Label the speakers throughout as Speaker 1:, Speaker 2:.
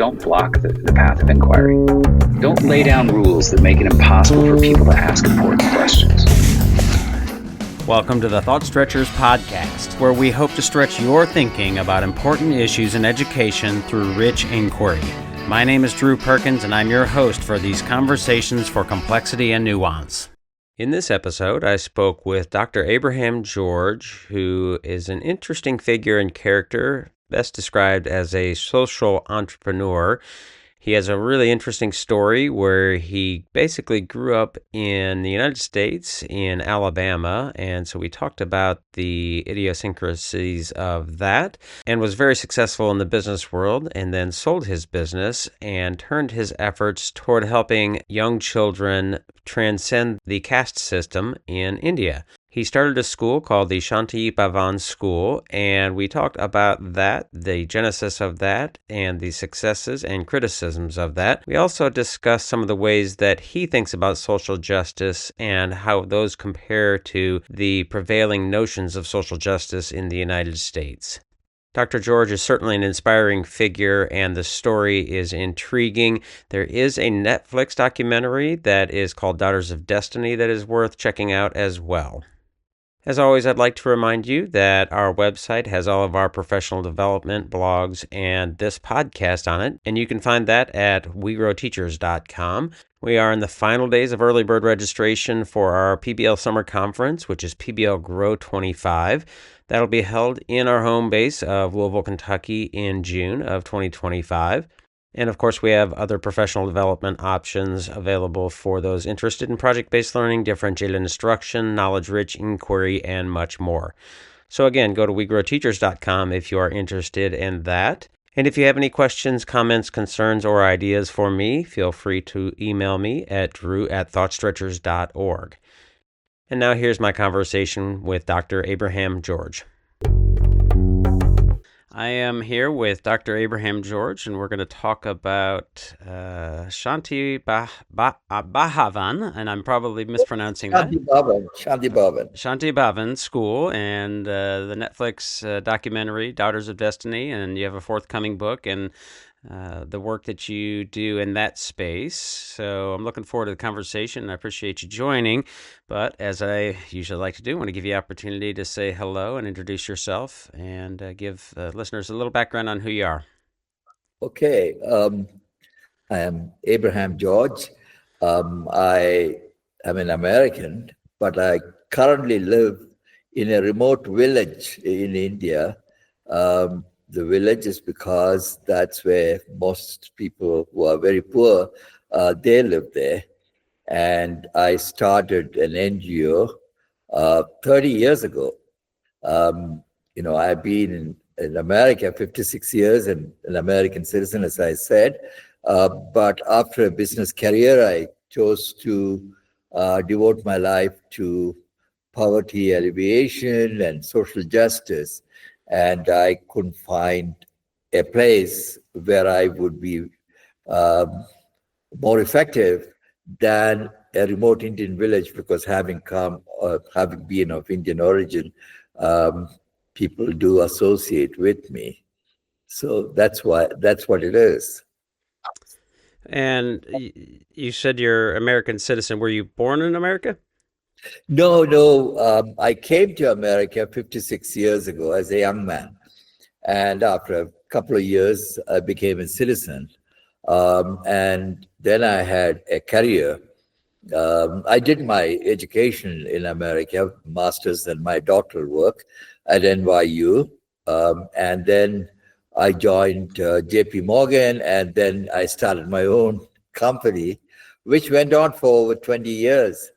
Speaker 1: don't block the path of inquiry. Don't lay down rules that make it impossible for people to ask important questions.
Speaker 2: Welcome to the Thought Stretchers podcast, where we hope to stretch your thinking about important issues in education through rich inquiry. My name is Drew Perkins, and I'm your host for these conversations for complexity and nuance. In this episode, I spoke with Dr. Abraham George, who is an interesting figure and character, best described as a social entrepreneur. He has a really interesting story where he basically grew up in the United States, in Alabama, and so we talked about the idiosyncrasies of that, and was very successful in the business world, and then sold his business and turned his efforts toward helping young children transcend the caste system in India. He started a school called the Shanti Bhavan School, and we talked about that, the genesis of that, and the successes and criticisms of that. We also discussed some of the ways that he thinks about social justice and how those compare to the prevailing notions of social justice in the United States. Dr. George is certainly an inspiring figure, and the story is intriguing. There is a Netflix documentary that is called Daughters of Destiny that is worth checking out as well. As always, I'd like to remind you that our website has all of our professional development blogs and this podcast on it, and you can find that at wegrowteachers.com. We are in the final days of early bird registration for our PBL Summer Conference, which is PBL Grow 25. That'll be held in our home base of Louisville, Kentucky in June of 2025. And of course, we have other professional development options available for those interested in project-based learning, differentiated instruction, knowledge-rich inquiry, and much more. So again, go to wegrowteachers.com if you are interested in that. And if you have any questions, comments, concerns, or ideas for me, feel free to email me at drew@thoughtstretchers.org. And now here's my conversation with Dr. Abraham George. I am here with Dr. Abraham George, and we're going to talk about Shanti Bhavan, and I'm probably mispronouncing that.
Speaker 3: Shanti
Speaker 2: Bhavan School, and the Netflix documentary, Daughters of Destiny, and you have a forthcoming book, and the work that you do in that space. So I'm looking forward to the conversation. I appreciate you joining. But as I usually like to do, I want to give you the opportunity to say hello and introduce yourself and give listeners a little background on who you are.
Speaker 3: Okay. I am Abraham George. I am an American, but I currently live in a remote village in India. The village is because that's where most people who are very poor, they live there. And I started an NGO 30 years ago. I've been in America 56 years and an American citizen, as I said. But after a business career, I chose to devote my life to poverty alleviation and social justice. And I couldn't find a place where I would be more effective than a remote Indian village, because having been of Indian origin, people do associate with me. So that's what it is.
Speaker 2: And you said you're American citizen. Were you born in America?
Speaker 3: No. I came to America 56 years ago as a young man. And after a couple of years, I became a citizen. And then I had a career. I did my education in America, master's and my doctoral work at NYU. And then I joined JP Morgan, and then I started my own company, which went on for over 20 years.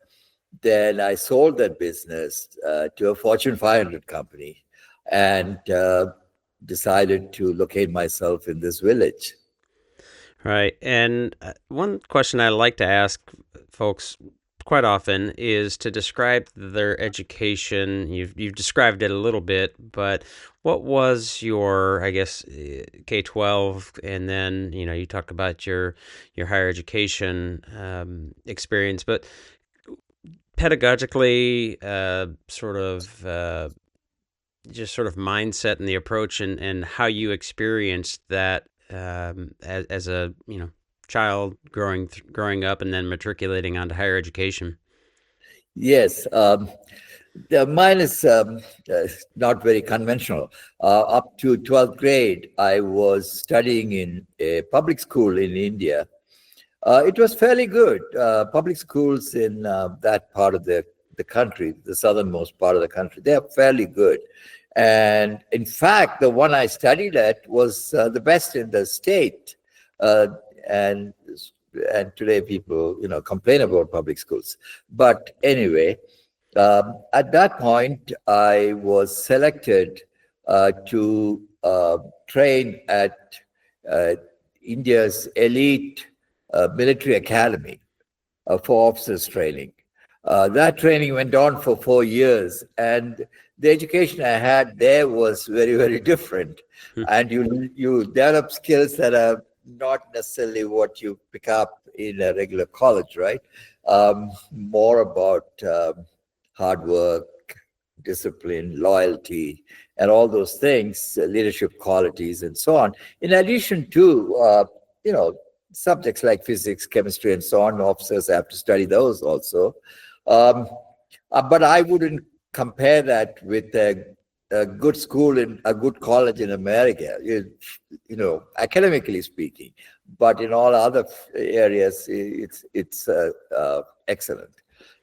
Speaker 3: Then I sold that business to a Fortune 500 company and decided to locate myself in this village.
Speaker 2: Right. And one question I like to ask folks quite often is to describe their education. You've described it a little bit, but what was your, I guess, K-12, and then, you talked about your higher education experience, but pedagogically, just sort of mindset and the approach and how you experienced that as a child growing up and then matriculating onto higher education?
Speaker 3: Yes, mine is not very conventional. Up to 12th grade, I was studying in a public school in India. It was fairly good. Public schools in that part of the country, the southernmost part of the country, they are fairly good. And in fact, the one I studied at was the best in the state. Uh, and and today people, complain about public schools. But anyway, at that point, I was selected to train at uh, India's elite military academy for officers training. That training went on for 4 years, and the education I had there was very, very different. And you develop skills that are not necessarily what you pick up in a regular college, right? More about hard work, discipline, loyalty, and all those things, leadership qualities, and so on. In addition to, subjects like physics, chemistry, and so on, officers have to study those also. Um, but I wouldn't compare that with a good school in a good college in America, academically speaking. But in all other areas, it's excellent.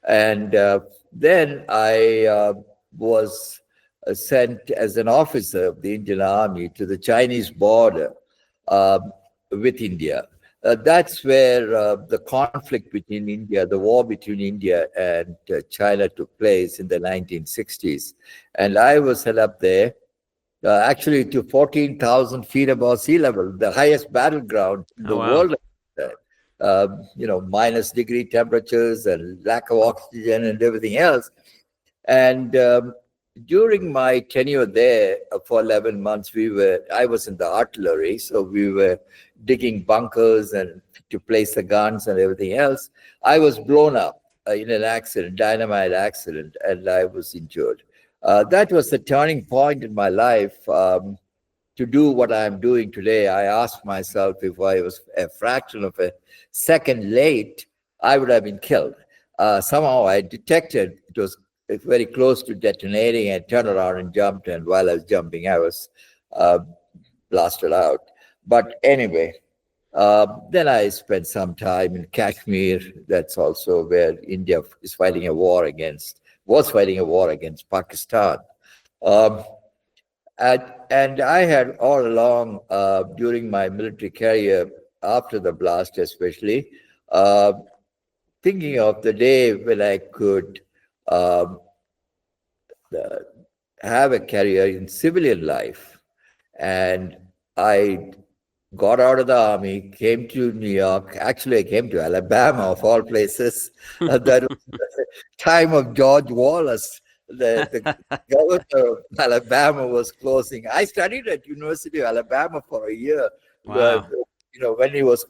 Speaker 3: And then I was sent as an officer of the Indian Army to the Chinese border with India. That's where the conflict between India, the war between India and China took place in the 1960s. And I was set up there, actually to 14,000 feet above sea level, the highest battleground in the world. Minus degree temperatures and lack of oxygen and everything else. And during my tenure there for 11 months, I was in the artillery, so we were digging bunkers and to place the guns and everything else. I was blown up in an accident, dynamite accident, and I was injured. That was the turning point in my life to do what I'm doing today. I asked myself, if I was a fraction of a second late, I would have been killed. Somehow I detected it was very close to detonating, and turned around and jumped. And while I was jumping, I was blasted out. But anyway, then I spent some time in Kashmir. That's also where India was fighting a war against Pakistan. Um, and I had all along, during my military career, after the blast especially, thinking of the day when I could have a career in civilian life. And I got out of the army, came to New York. Actually, I came to Alabama, of all places. That was the time of George Wallace. The governor of Alabama was closing. I studied at University of Alabama for a year.
Speaker 2: Wow.
Speaker 3: When he was,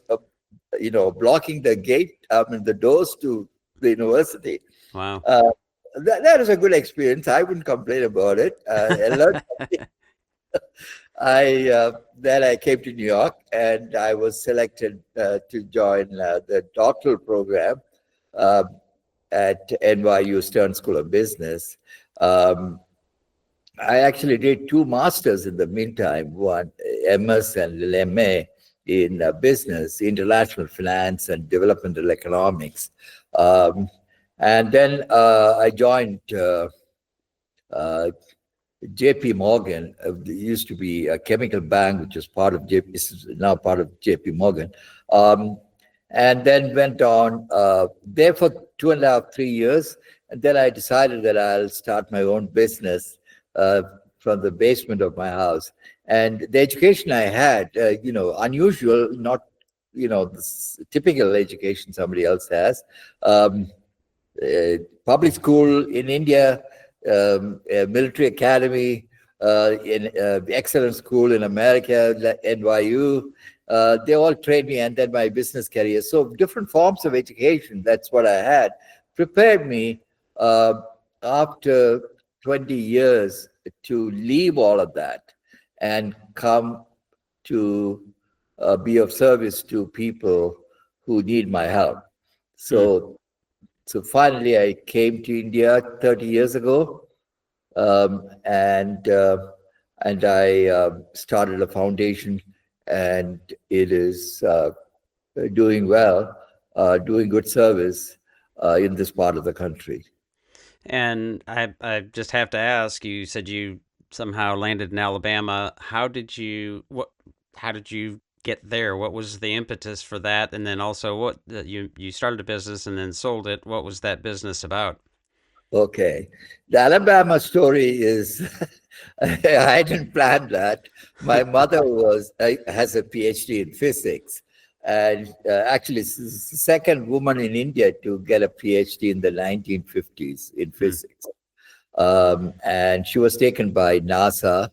Speaker 3: blocking the gate, the doors to the university.
Speaker 2: Wow.
Speaker 3: That is a good experience. I wouldn't complain about it. I learned then I came to New York, and I was selected to join the doctoral program at NYU Stern School of Business. I actually did 2 masters in the meantime, one MS and MA in business, international finance, and developmental economics. And then I joined JP Morgan. It used to be a chemical bank, which is part of JP, is now part of JP Morgan. And then went on there for 2.5, 3 years. And then I decided that I'll start my own business from the basement of my house. And the education I had, unusual, not, the typical education somebody else has. Public school in India, military academy, in excellent school in America, NYU. They all trained me, and then my business career. So different forms of education, that's what I had, prepared me after 20 years to leave all of that and come to be of service to people who need my help. So, so finally, I came to India 30 years ago, and I started a foundation, and it is doing well, doing good service in this part of the country.
Speaker 2: And I just have to ask, you said you somehow landed in Alabama. How did you get there? What was the impetus for that? And then also you started a business and then sold it. What was that business about?
Speaker 3: Okay. The Alabama story is, I didn't plan that. My mother has a PhD in physics, and actually is the second woman in India to get a PhD in the 1950s in physics. And she was taken by NASA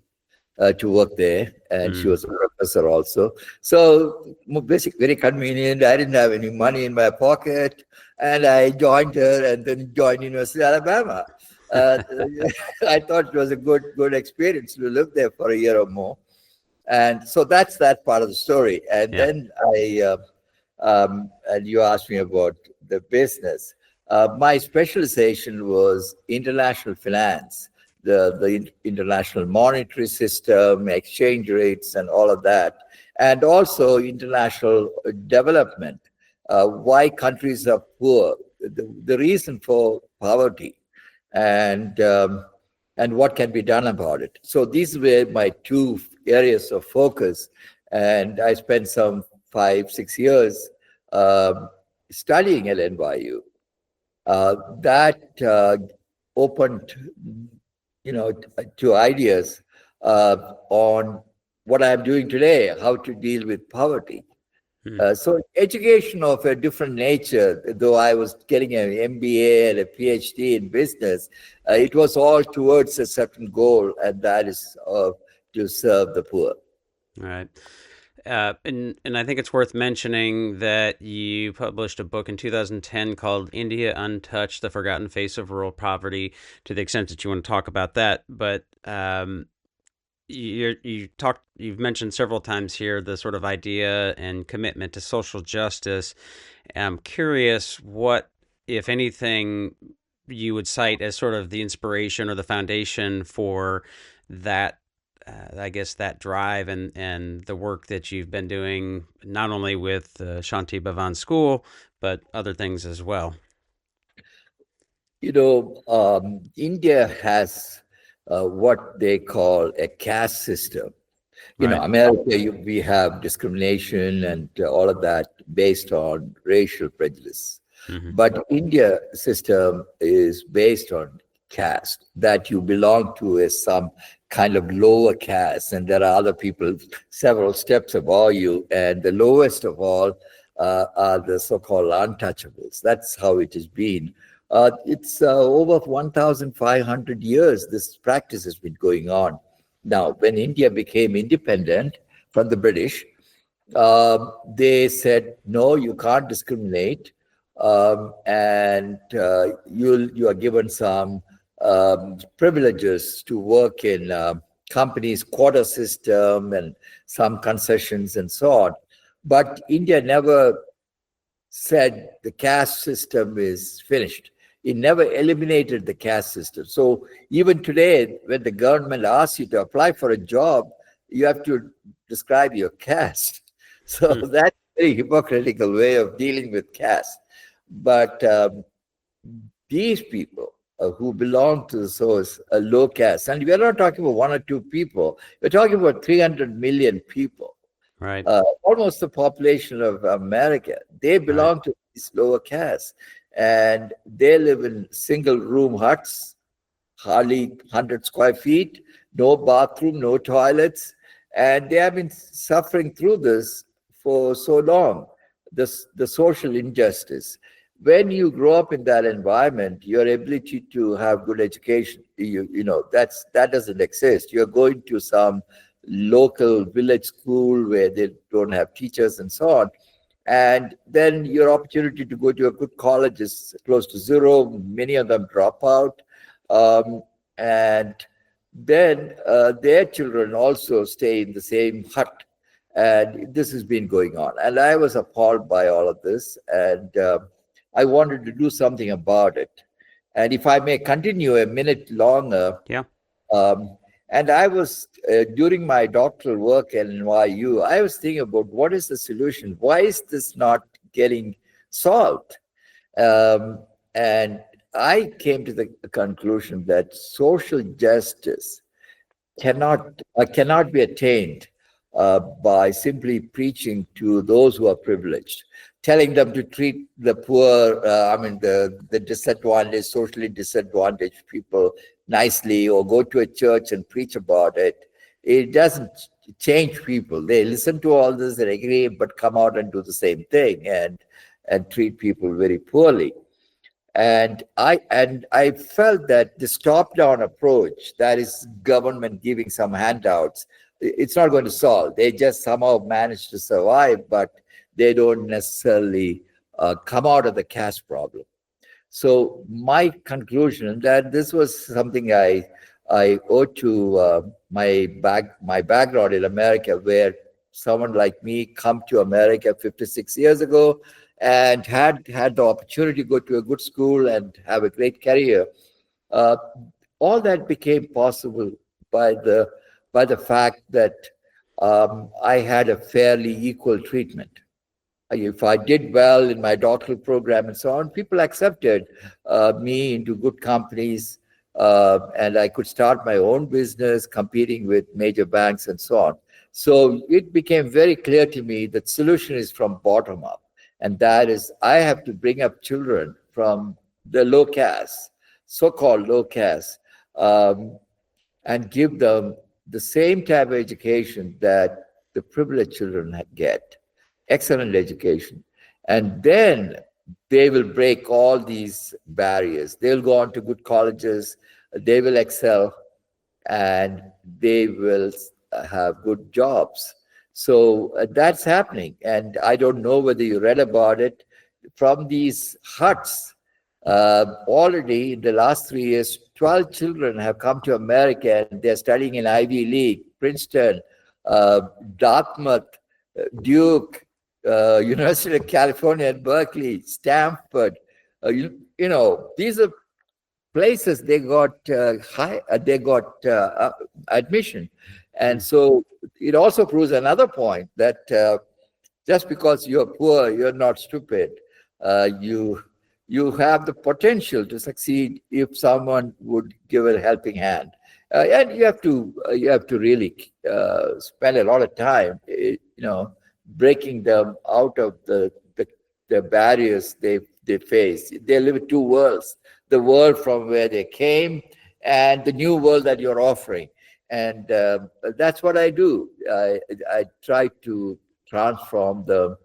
Speaker 3: to work there, and she was a professor also. So basic, very convenient. I didn't have any money in my pocket, and I joined her, and then joined University of Alabama. I thought it was a good experience to live there for a year or more, and so that's that part of the story. And
Speaker 2: Yeah.
Speaker 3: then and you asked me about the business. My specialization was international finance, the international monetary system, exchange rates, and all of that, and also international development. Why countries are poor, the reason for poverty, and what can be done about it. So these were my two areas of focus, and I spent some 5-6 years studying at NYU. That opened, to ideas on what I'm doing today, how to deal with poverty. So education of a different nature, though I was getting an MBA and a PhD in business, it was all towards a certain goal, and that is to serve the poor.
Speaker 2: All right. And I think it's worth mentioning that you published a book in 2010 called India Untouched, The Forgotten Face of Rural Poverty, to the extent that you want to talk about that. But you've mentioned several times here the sort of idea and commitment to social justice. I'm curious what, if anything, you would cite as sort of the inspiration or the foundation for that, I guess, that drive and the work that you've been doing, not only with Shanti Bhavan School, but other things as well.
Speaker 3: India has what they call a caste system.
Speaker 2: Right.
Speaker 3: America, we have discrimination and all of that based on racial prejudice. But India system is based on caste, that you belong to as some kind of lower caste, and there are other people several steps above you, and the lowest of all are the so-called untouchables. That's how it has been. It's over 1,500 years this practice has been going on. Now, when India became independent from the British, they said, no, you can't discriminate, and you are given some privileges to work in companies' quota system and some concessions and so on. But India never said the caste system is finished. It never eliminated the caste system. So even today, when the government asks you to apply for a job, you have to describe your caste. So that's a very hypocritical way of dealing with caste. But these people who belong to the source, a low caste, and we are not talking about one or two people, we're talking about 300 million people.
Speaker 2: Right.
Speaker 3: Almost the population of America. They belong to this lower caste, and they live in single room huts, hardly 100 square feet, no bathroom, no toilets, and they have been suffering through this for so long, the social injustice. When you grow up in that environment, your ability to have good education, that doesn't exist. You're going to some local village school where they don't have teachers and so on. And then your opportunity to go to a good college is close to zero. Many of them drop out. And then their children also stay in the same hut. And this has been going on. And I was appalled by all of this. And I wanted to do something about it. And if I may continue a minute longer,
Speaker 2: Yeah.
Speaker 3: um, and I was, during my doctoral work at NYU, I was thinking about what is the solution? Why is this not getting solved? Um, and I came to the conclusion that social justice cannot be attained by simply preaching to those who are privileged, telling them to treat the poor, the disadvantaged, socially disadvantaged people nicely, or go to a church and preach about it. It doesn't change people. They listen to all this and agree, but come out and do the same thing and treat people very poorly. And I felt that this top-down approach, that is government giving some handouts, it's not going to solve. They just somehow manage to survive, but they don't necessarily come out of the caste problem. So my conclusion that this was something I owe to my background in America, where someone like me come to America 56 years ago and had the opportunity to go to a good school and have a great career. Uh, all that became possible by the fact that I had a fairly equal treatment. If I did well in my doctoral program and so on, people accepted me into good companies, and I could start my own business, competing with major banks and so on. So it became very clear to me that solution is from bottom up, and that is I have to bring up children from the low caste, so-called low caste, um, and give them the same type of education that the privileged children get, excellent education. And then they will break all these barriers. They'll go on to good colleges, they will excel, and they will have good jobs. So that's happening. And I don't know whether you read about it. From these huts, already in the last 3 years, 12 children have come to America and they're studying in Ivy League, Princeton, uh, Dartmouth, Duke, University of California at Berkeley, Stanford. These are places they got admission. And so it also proves another point that just because you're poor, you're not stupid. You have the potential to succeed if someone would give a helping hand. And you have to really spend a lot of time, breaking them out of the barriers they face. They live in two worlds: the world from where they came and the new world that you're offering. And that's what I do. I try to transform them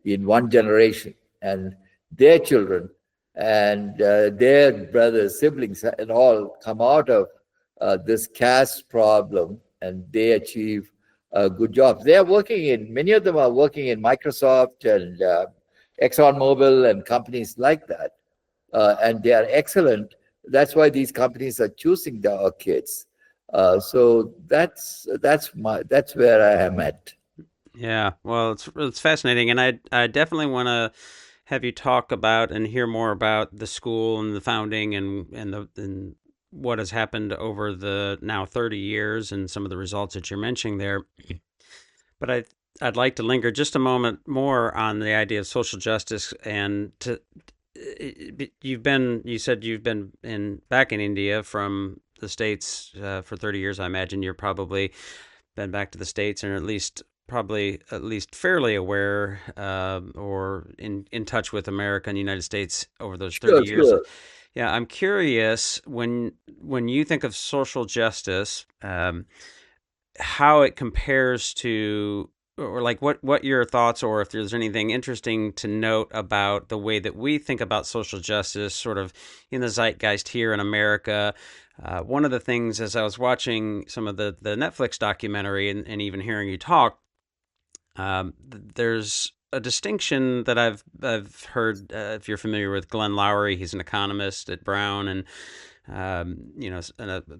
Speaker 3: in one generation, and their children and their brothers, siblings, and all come out of this caste problem, and they achieve good jobs. They are working many of them are working in Microsoft and ExxonMobil and companies like that. And they are excellent. That's why these companies are choosing our kids. So that's where I am at.
Speaker 2: Yeah, well, it's fascinating, and I definitely want to have you talk about and hear more about the school and the founding and what has happened over the now 30 years and some of the results that you're mentioning there. But I'd like to linger just a moment more on the idea of social justice and you said you've been back in India from the States for 30 years. I imagine you're probably been back to the States and at least fairly aware or in touch with America and the United States over those 30
Speaker 3: Sure,
Speaker 2: years.
Speaker 3: sure.
Speaker 2: Yeah, I'm curious when you think of social justice, how it compares to, or like what your thoughts, or if there's anything interesting to note about the way that we think about social justice sort of in the zeitgeist here in America. One of the things, as I was watching some of the Netflix documentary and even hearing you talk, there's a distinction that I've heard. If you're familiar with Glenn Lowry, he's an economist at Brown, and a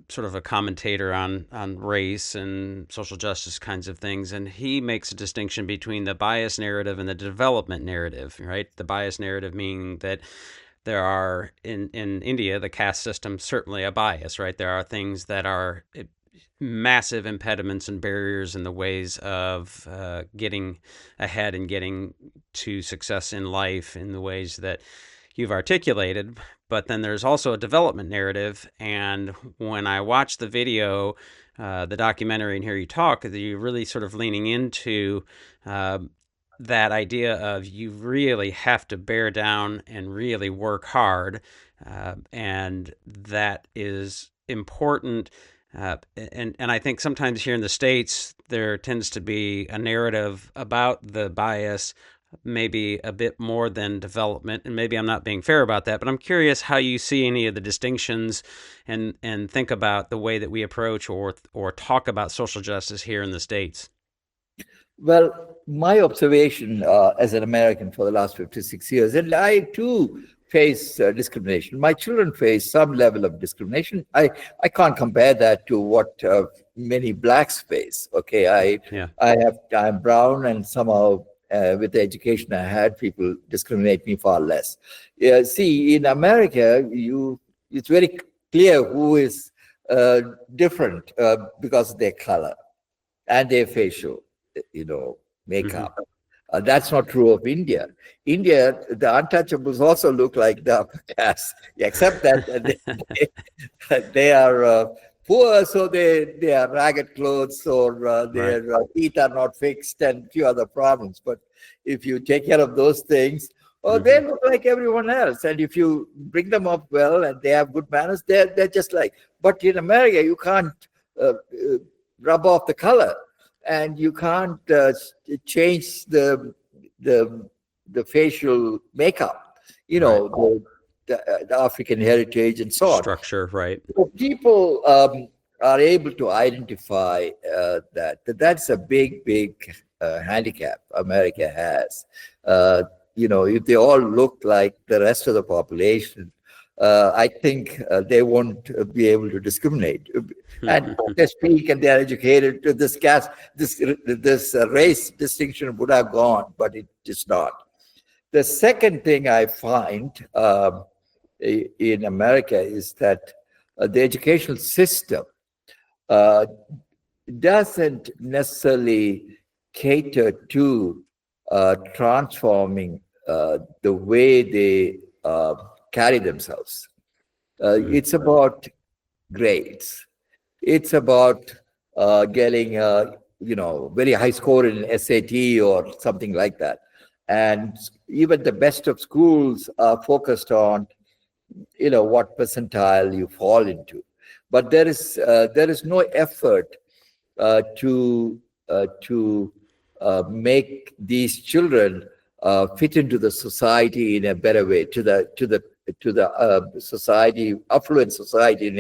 Speaker 2: sort of a commentator on race and social justice kinds of things, and he makes a distinction between the bias narrative and the development narrative, right? The bias narrative meaning that there are, in India, the caste system, certainly a bias, right? There are things that are massive impediments and barriers in the ways of getting ahead and getting to success in life in the ways that you've articulated. But then there's also a development narrative. And when I watch the video, the documentary, and hear you talk, you're really sort of leaning into that idea of you really have to bear down and really work hard. And that is important. And I think sometimes here in the States, there tends to be a narrative about the bias, maybe a bit more than development. And maybe I'm not being fair about that, but I'm curious how you see any of the distinctions and think about the way that we approach or talk about social justice here in the States.
Speaker 3: Well, my observation as an American for the last 56 years, and I too face discrimination. My children face some level of discrimination. I can't compare that to what many blacks face. Okay, I'm brown, and somehow with the education I had, people discriminate me far less. See, in America, it's very clear who is different because of their color and their facial, makeup. That's not true of India. India, the untouchables also look like the upper caste, except that they are poor, so they are ragged clothes, or their teeth are not fixed, and a few other problems. But if you take care of those things, they look like everyone else. And if you bring them up well and they have good manners, they're just like. But in America, you can't rub off the color. And you can't change the facial makeup, the African heritage and so on.
Speaker 2: Structure, right?
Speaker 3: So people are able to identify that. That's a big handicap America has. If they all look like the rest of the population, I think they won't be able to discriminate. And they speak and they are educated. This caste, this race distinction would have gone, but it is not. The second thing I find in America is that the educational system doesn't necessarily cater to transforming the way they carry themselves. It's about grades. It's about getting very high score in SAT or something like that. And even the best of schools are focused on what percentile you fall into. But there is no effort to make these children fit into the society in a better way, to the society, affluent society in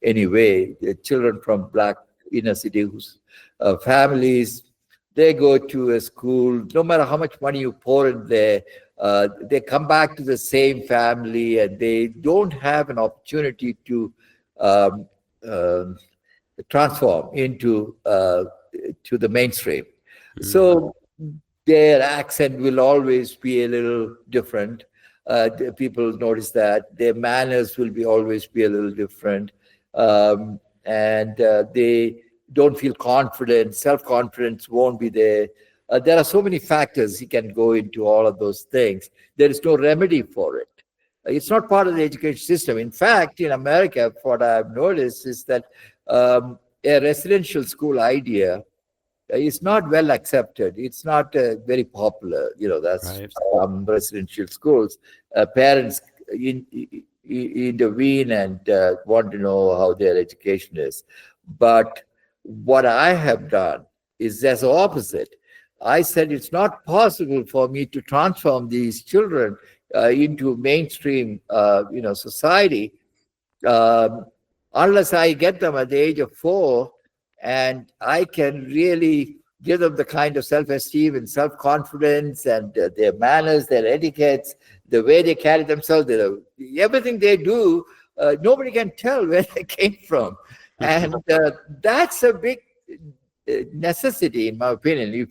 Speaker 3: any way. The children from black inner city whose families, they go to a school, no matter how much money you pour in there, they come back to the same family, and they don't have an opportunity to transform into to the mainstream. So their accent will always be a little different. People notice that their manners will always be a little different, and they don't feel confident. Self-confidence won't be there. There are so many factors. You can go into all of those things. There is no remedy for it. It's not part of the education system. In fact, in America, what I've noticed is that a residential school idea is not well accepted. It's not very popular. That's right. Some residential schools. Parents intervene and want to know how their education is. But what I have done is as opposite. I said it's not possible for me to transform these children into mainstream, society unless I get them at the age of 4, and I can really give them the kind of self-esteem and self-confidence and their manners, their etiquettes, the way they carry themselves, everything they do nobody can tell where they came from. And that's a big necessity, in my opinion.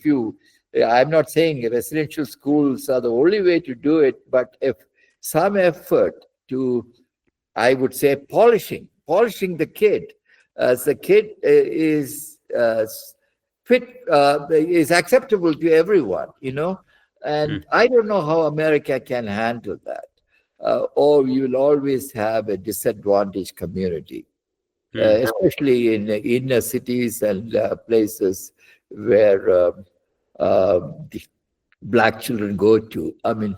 Speaker 3: I'm not saying residential schools are the only way to do it, but if some effort to, I would say, polishing the kid, as the kid is fit, is acceptable to everyone, and I don't know how America can handle that. Or you will always have a disadvantaged community, especially in inner cities and places where the black children go to. I mean,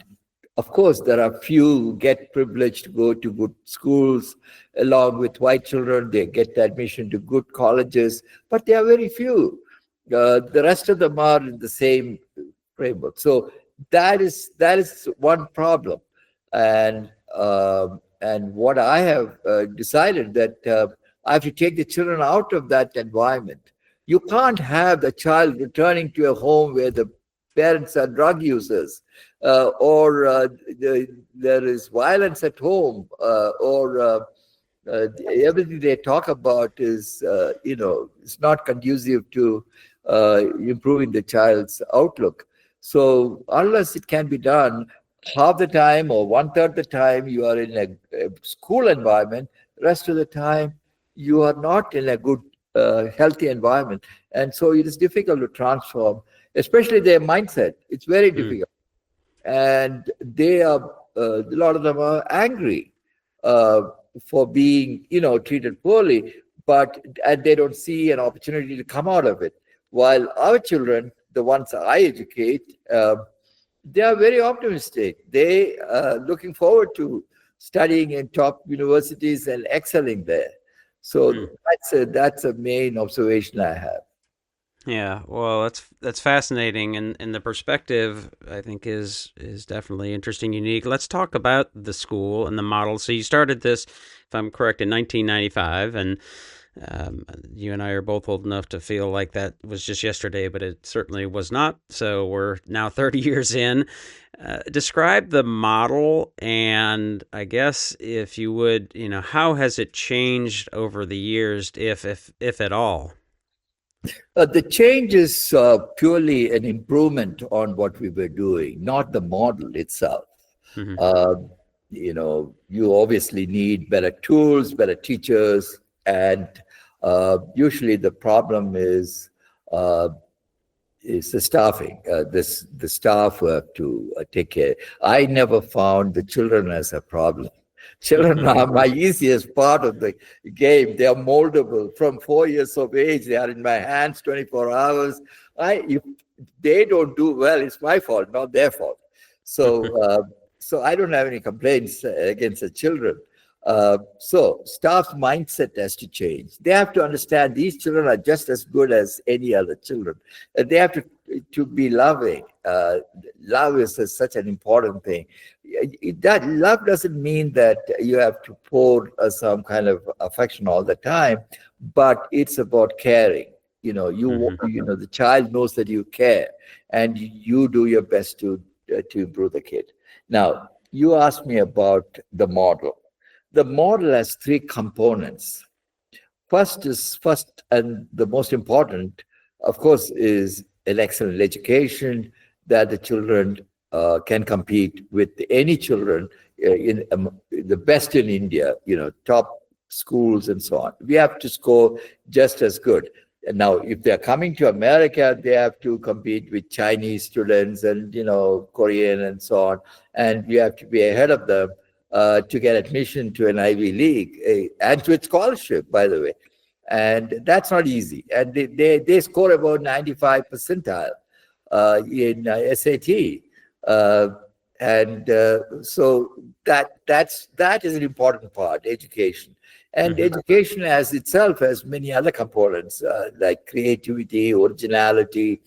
Speaker 3: of course, there are few who get privileged to go to good schools along with white children. They get admission to good colleges, but they are very few. The rest of them are in the same framework. So that is one problem. And what I have decided that I have to take the children out of that environment. You can't have the child returning to a home where the parents are drug users, or there is violence at home, or everything they talk about is, it's not conducive to improving the child's outlook. So unless it can be done half the time or one-third the time you are in a school environment, the rest of the time you are not in a good, healthy environment. And so it is difficult to transform, especially their mindset. It's very difficult. And they are, a lot of them are angry for being, treated poorly, and they don't see an opportunity to come out of it. While our children, the ones I educate, they are very optimistic. They are looking forward to studying in top universities and excelling there. So that's a main observation I have.
Speaker 2: Yeah, well, that's fascinating, and the perspective I think is definitely interesting, unique. Let's talk about the school and the model. So you started this, if I'm correct, in 1995, and you and I are both old enough to feel like that was just yesterday, but it certainly was not. So we're now 30 years in. Describe the model, and I guess if you would, how has it changed over the years, if at all?
Speaker 3: The change is purely an improvement on what we were doing, not the model itself. You obviously need better tools, better teachers, and usually the problem is the staffing. The staff who have to take care. I never found the children as a problem. Children are my easiest part of the game. They are moldable. From 4 years of age, they are in my hands 24 hours. If they don't do well, it's my fault, not their fault. So, so I don't have any complaints against the children. So staff's mindset has to change. They have to understand these children are just as good as any other children. They have to be loving. Love is such an important thing. That love doesn't mean that you have to pour some kind of affection all the time, but it's about caring. The child knows that you care, and you do your best to improve the kid. Now, you asked me about the model. The model has three components. First and the most important, of course, is an excellent education that the children can compete with any children in the best in India, top schools and so on. We have to score just as good. And now, if they're coming to America, they have to compete with Chinese students and, Korean and so on. And you have to be ahead of them to get admission to an Ivy League and to its scholarship, by the way. And that's not easy. And they score about 95 percentile in SAT. So that is an important part, education. And education as itself has many other components like creativity, originality,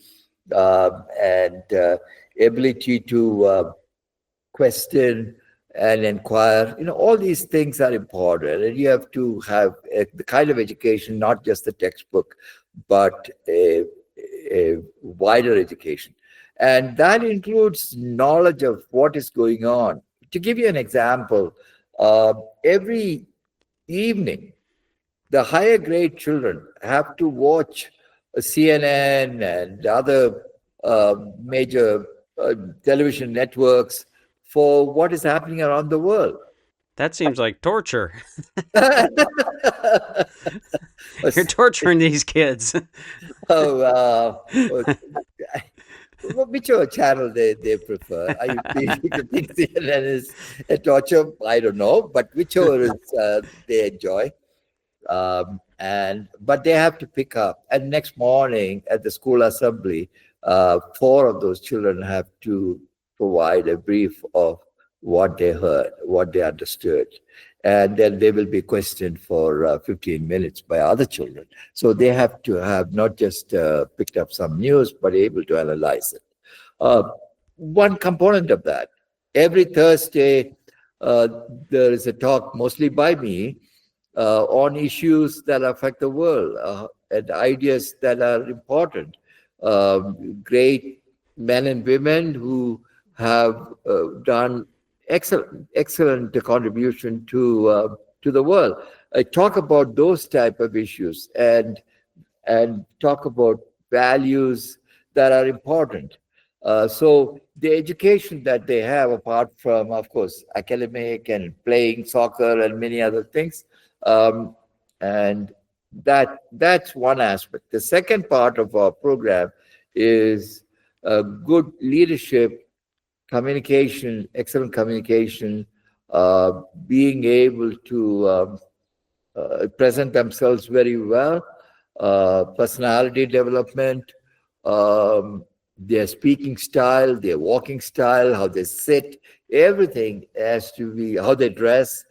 Speaker 3: and ability to question and inquire. All these things are important, and you have to have the kind of education, not just the textbook, but a wider education. And that includes knowledge of what is going on. To give you an example, every evening. The higher grade children have to watch CNN and other major uh, television networks for what is happening around the world.
Speaker 2: That seems like torture. You're torturing these kids.
Speaker 3: Oh, whichever channel they prefer. I if you think CNN is a torture, I don't know, but whichever is they enjoy. And but they have to pick up. And next morning at the school assembly, four of those children have to provide a brief of what they heard, what they understood, and then they will be questioned for 15 minutes by other children. So they have to have not just picked up some news, but able to analyze it. Uh, One component of that, every Thursday, uh, there is a talk, mostly by me, on issues that affect the world and ideas that are important. Great men and women who have done excellent contribution to the world. I talk about those type of issues and talk about values that are important. So the education that they have, apart from, of course, academic and playing soccer and many other things, um, and that's one aspect. The second part of our program is good leadership, communication, excellent communication, being able to present themselves very well, personality development, um, their speaking style, their walking style, how they sit, everything has to be how they dress.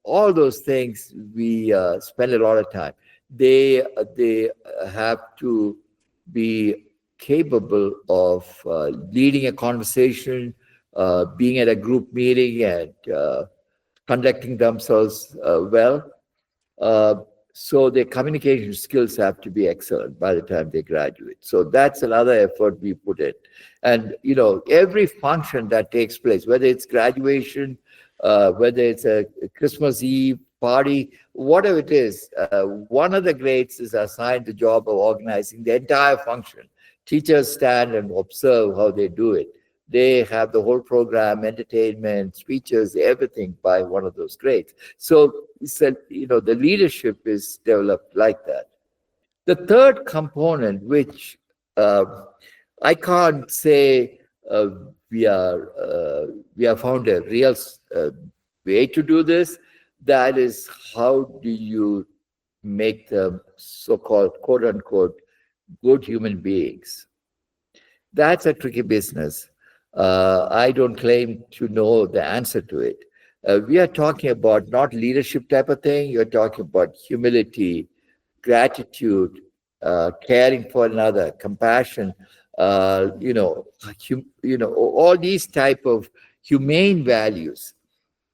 Speaker 3: All those things we spend a lot of time. They have to be capable of leading a conversation, being at a group meeting, and conducting themselves well. Uh, so their communication skills have to be excellent by the time they graduate. So that's another effort we put in. And every function that takes place, whether it's graduation, whether it's a Christmas Eve party, whatever it is, one of the grades is assigned the job of organizing the entire function. Teachers stand and observe how they do it. They have the whole program, entertainment, speeches, everything by one of those grades. So, the leadership is developed like that. The third component, which uh, I can't say we have found a real way to do this. That is, how do you make them so-called quote unquote good human beings? That's a tricky business. I don't claim to know the answer to it. We are talking about not leadership type of thing. You're talking about humility, gratitude, caring for another, compassion. All these type of humane values,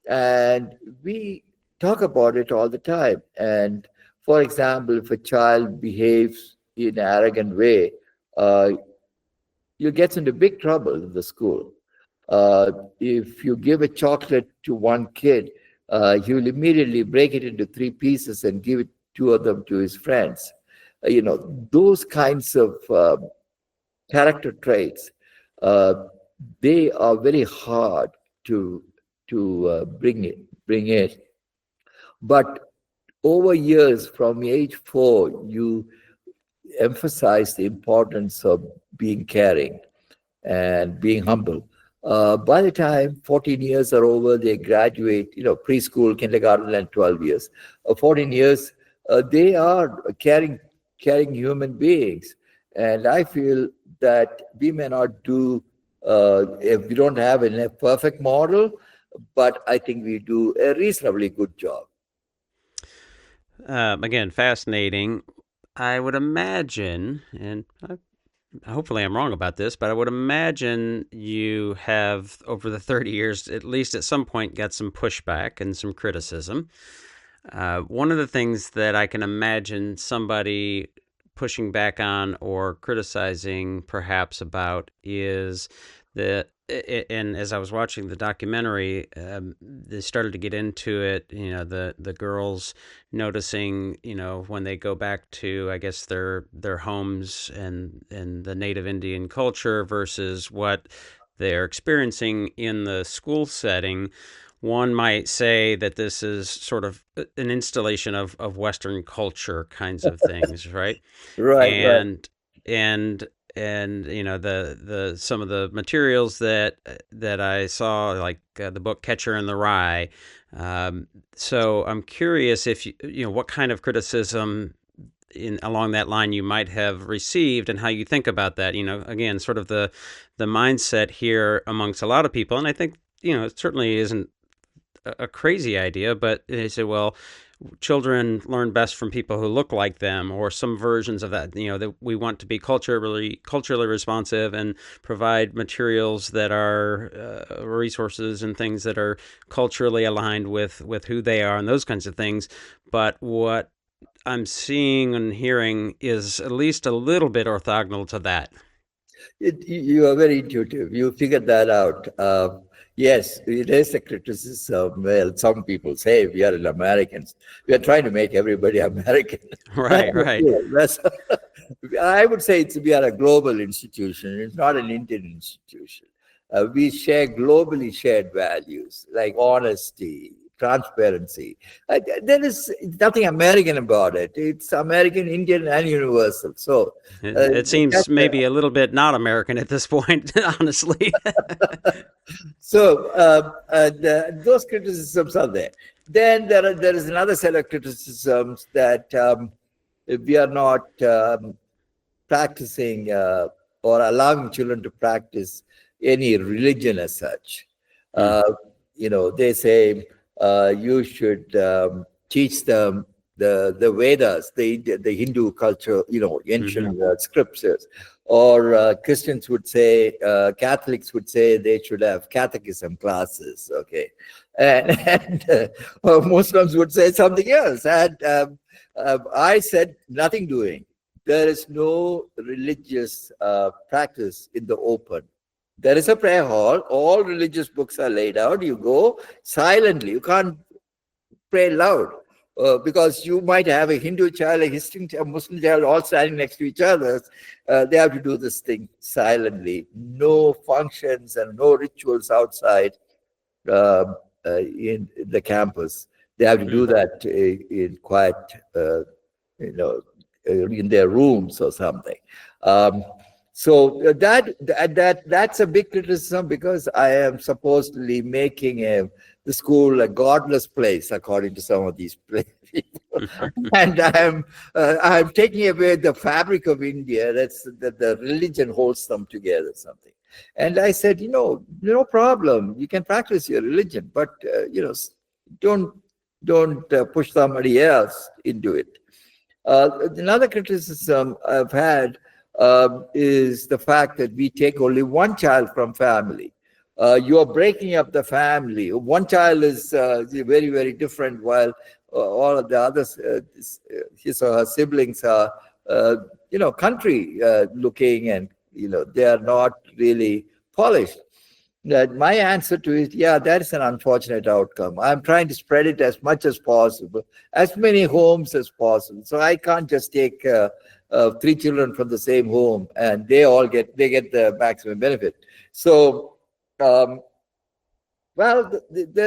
Speaker 3: and we talk about it all the time. And for example, if a child behaves in an arrogant way, uh, you get into big trouble in the school. If you give a chocolate to one kid, he will immediately break it into three pieces and give it two of them to his friends. Those kinds of character traits, uh, they are very hard to bring in. But over years, from age 4, you emphasize the importance of being caring and being humble. By the time 14 years are over, they graduate, preschool, kindergarten, and 12 years. 14 years, they are caring human beings. And I feel that we may not do, if we don't have a perfect model, but I think we do a reasonably good job.
Speaker 2: Again, fascinating. I would imagine, and hopefully I'm wrong about this, but I would imagine you have, over the 30 years, at least at some point, got some pushback and some criticism. One of the things that I can imagine somebody pushing back on or criticizing perhaps about is and as I was watching the documentary, they started to get into it. The girls noticing, when they go back to, I guess, their homes and the native Indian culture versus what they're experiencing in the school setting. One might say that this is sort of an installation of Western culture kinds of things, right?
Speaker 3: Right, right.
Speaker 2: And and the some of the materials that I saw, like the book Catcher in the Rye. So I'm curious if what kind of criticism along that line you might have received, and how you think about that. Again, sort of the mindset here amongst a lot of people, and I think it certainly isn't a crazy idea, but they say, well, children learn best from people who look like them, or some versions of that. That we want to be culturally responsive and provide materials that are resources and things that are culturally aligned with who they are, and those kinds of things. But what I'm seeing and hearing is at least a little bit orthogonal to that.
Speaker 3: You are very intuitive. You figured that out. Yes, it is a criticism. Well, some people say we are Americans. We are trying to make everybody American.
Speaker 2: Right, right.
Speaker 3: I would say we are a global institution. It's not an Indian institution. We share globally shared values like honesty, transparency. There is nothing American about it. It's American, Indian, and universal. So
Speaker 2: it seems maybe a little bit not American at this point, honestly.
Speaker 3: So those criticisms are there. Then there is another set of criticisms that we are not practicing or allowing children to practice any religion as such. They say you should teach them the Vedas, the Hindu culture, ancient scriptures. Or Christians would say, Catholics would say they should have catechism classes, okay? And Muslims would say something else. And I said, nothing doing. There is no religious practice in the open. There is a prayer hall. All religious books are laid out. You go silently. You can't pray loud. Because you might have a Hindu child, a Muslim child all standing next to each other. They have to do this thing silently. No functions and no rituals outside in the campus. They have to do that in quiet, in their rooms or something. So that's a big criticism, because I am supposedly making the school a godless place, according to some of these people. And I'm taking away the fabric of India. That's that the religion holds them together, something. And I said, no problem. You can practice your religion, but don't push somebody else into it. Another criticism I've had is the fact that we take only one child from family. You are breaking up the family. One child is very, very different, while all of the others, his or her siblings are, country looking, and they are not really polished. My answer to it, that is an unfortunate outcome. I'm trying to spread it as much as possible, as many homes as possible. So I can't just take 3 children from the same home and they get the maximum benefit. So, there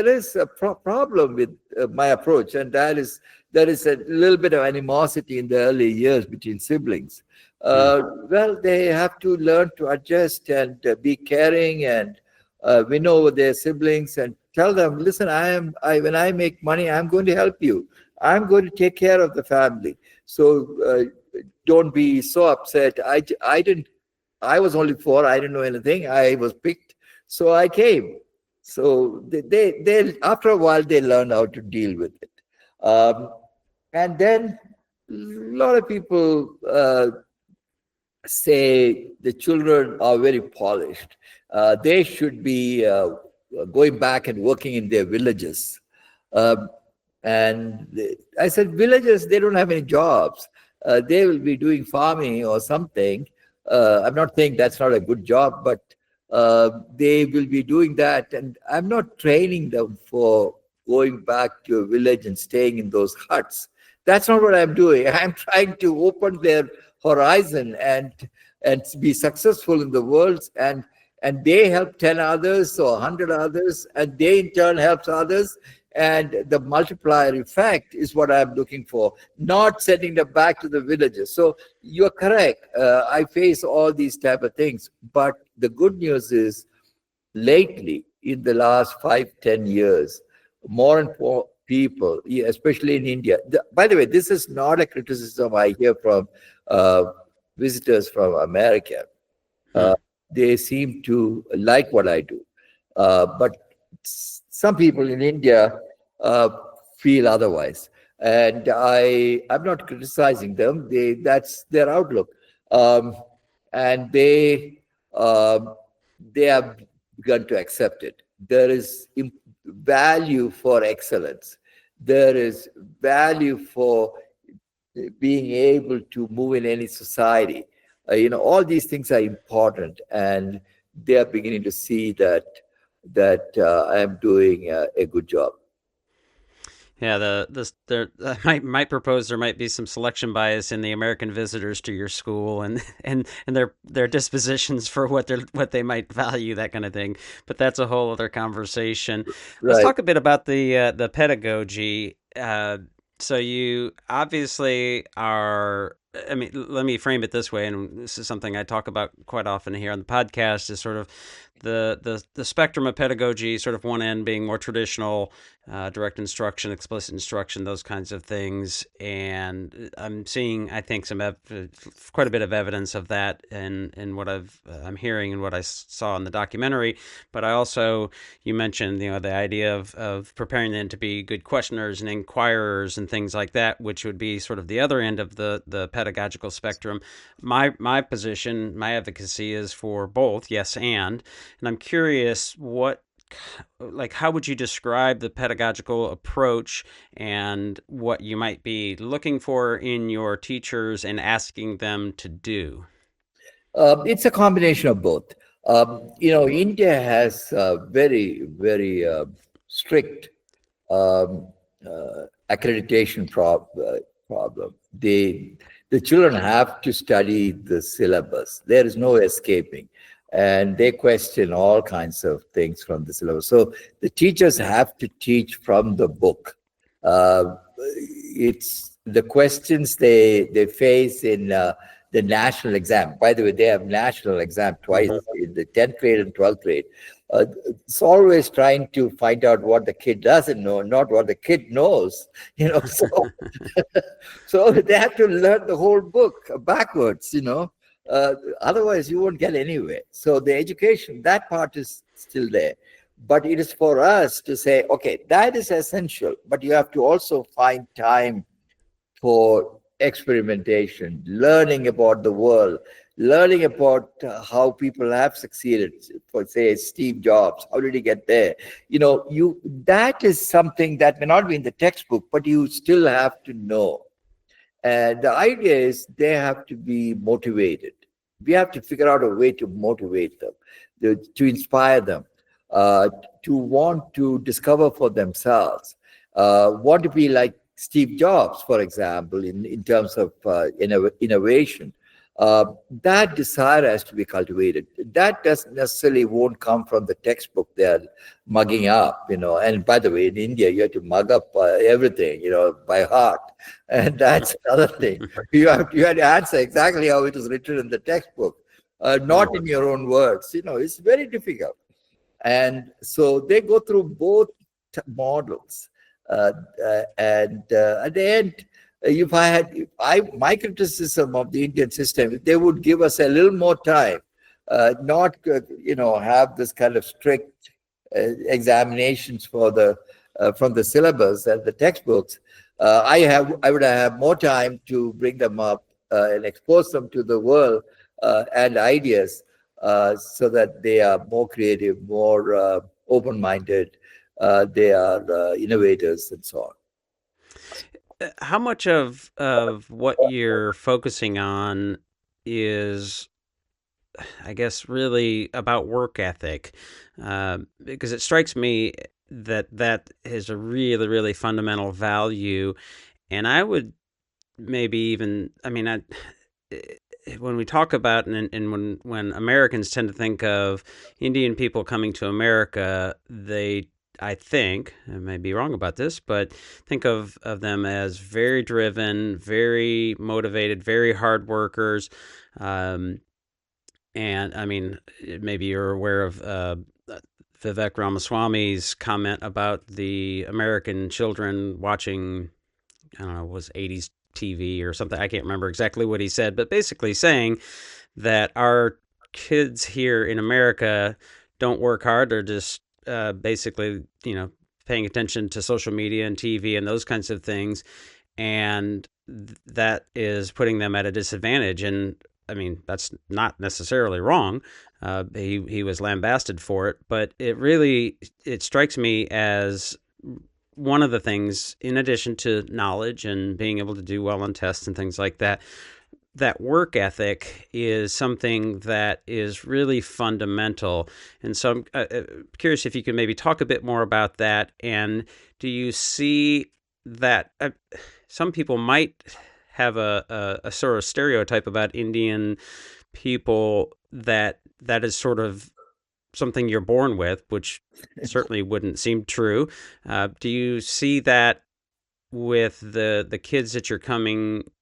Speaker 3: is a problem with my approach, and there is a little bit of animosity in the early years between siblings. They have to learn to adjust and be caring and win over their siblings, and tell them, listen, when I make money, I'm going to help you. I'm going to take care of the family. So don't be so upset. I was only 4. I didn't know anything. I was picked, so I came. So they after a while, they learn how to deal with it. And then a lot of people say the children are very polished. They should be going back and working in their villages. And I said, villagers, they don't have any jobs. They will be doing farming or something. I'm not saying that's not a good job, but They will be doing that. And I'm not training them for going back to a village and staying in those huts. That's not what I'm doing. I'm trying to open their horizon and be successful in the world, and they help 10 others or 100 others, and they in turn helps others, and the multiplier effect is what I'm looking for, not sending them back to the villages. So you're correct. I face all these type of things, but the good news is lately, in the last 5, 10 years, more and more people, especially in India. By the way, this is not a criticism I hear from uh, visitors from America.
Speaker 2: Hmm.
Speaker 3: Uh, they seem to like what I do. But some people in India uh, feel otherwise. And I'm not criticizing them. That's their outlook. Um, and they have begun to accept it. There is value for excellence. There is value for being able to move in any society. All these things are important, and they are beginning to see that I am doing a good job.
Speaker 2: Yeah, there I might propose there might be some selection bias in the American visitors to your school, and their dispositions for what they might value, that kind of thing. But that's a whole other conversation. Let's
Speaker 3: Right.
Speaker 2: talk a bit about the pedagogy. So you obviously are. I mean, let me frame it this way, and this is something I talk about quite often here on the podcast. Is sort of the spectrum of pedagogy. Sort of one end being more traditional, direct instruction, explicit instruction, those kinds of things. And I'm seeing, I think, quite a bit of evidence of that in what I'm hearing and what I saw in the documentary. But I also, you mentioned, the idea of preparing them to be good questioners and inquirers and things like that, which would be sort of the other end of the pedagogical spectrum. My position, my advocacy is for both, yes, and I'm curious how would you describe the pedagogical approach and what you might be looking for in your teachers and asking them to do?
Speaker 3: It's a combination of both. India has very, very strict um, accreditation problem. The children have to study the syllabus. There is no escaping, and they question all kinds of things from the syllabus. So the teachers have to teach from the book. It's the questions they face in the national exam. By the way, they have national exam twice,
Speaker 2: Mm-hmm.
Speaker 3: in the 10th grade and 12th grade. It's always trying to find out what the kid doesn't know, not what the kid knows. So they have to learn the whole book backwards. Otherwise you won't get anywhere. So the education, that part is still there. But it is for us to say, okay, that is essential, but you have to also find time for experimentation, learning about the world, learning about how people have succeeded. For say Steve Jobs, how did he get there? You that is something that may not be in the textbook, but you still have to know. And the idea is they have to be motivated. We have to figure out a way to motivate them, to inspire them, uh, to want to discover for themselves, want to be like Steve Jobs, for example, in terms of innovation. That desire has to be cultivated. That doesn't necessarily won't come from the textbook they're mugging up. And by the way, in India, you have to mug up everything, by heart. And that's another thing. You have to answer exactly how it is written in the textbook, not in your own words. It's very difficult. And so they go through both models. And at the end, my criticism of the Indian system, if they would give us a little more time, not have this kind of strict examinations from the syllabus and the textbooks. I would have more time to bring them up and expose them to the world and ideas, so that they are more creative, more open-minded, they are innovators, and so on.
Speaker 2: How much of what you're focusing on is I guess, really about work ethic, because it strikes me that that is a really, really fundamental value. And I would maybe even, I mean, when we talk about and when Americans tend to think of Indian people coming to America, they, I think, I may be wrong about this, but think of them as very driven, very motivated, very hard workers. Um, and I mean, maybe you're aware of Vivek Ramaswamy's comment about the American children watching, I don't know, was 80s TV or something. I can't remember exactly what he said, but basically saying that our kids here in America don't work hard. They're just basically, paying attention to social media and TV and those kinds of things. And that is putting them at a disadvantage. And I mean, that's not necessarily wrong. He was lambasted for it, but it strikes me as one of the things, in addition to knowledge and being able to do well on tests and things like that, that work ethic is something that is really fundamental. And so I'm curious if you could maybe talk a bit more about that. And do you see that some people might have a sort of stereotype about Indian people that is sort of something you're born with, which certainly wouldn't seem true. Do you see that with the kids that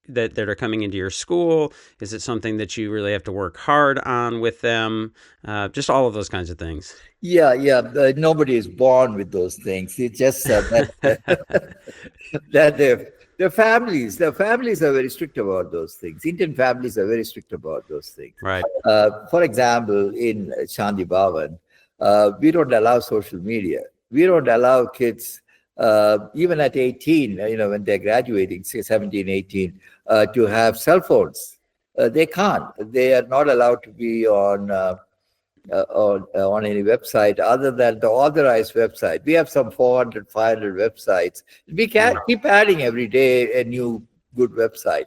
Speaker 2: that are coming into your school? Is it something that you really have to work hard on with them? Just all of those kinds of things.
Speaker 3: Yeah, yeah. Nobody is born with those things. It's just that their families are very strict about those things. Indian families are very strict about those things.
Speaker 2: Right.
Speaker 3: For example, in Shanti Bhavan, we don't allow social media. We don't allow kids, even at 18, when they're graduating, say 17, 18, to have cell phones. They can't. They are not allowed to be on any website other than the authorized website. We have some 400, 500 websites. We can keep adding every day a new good website.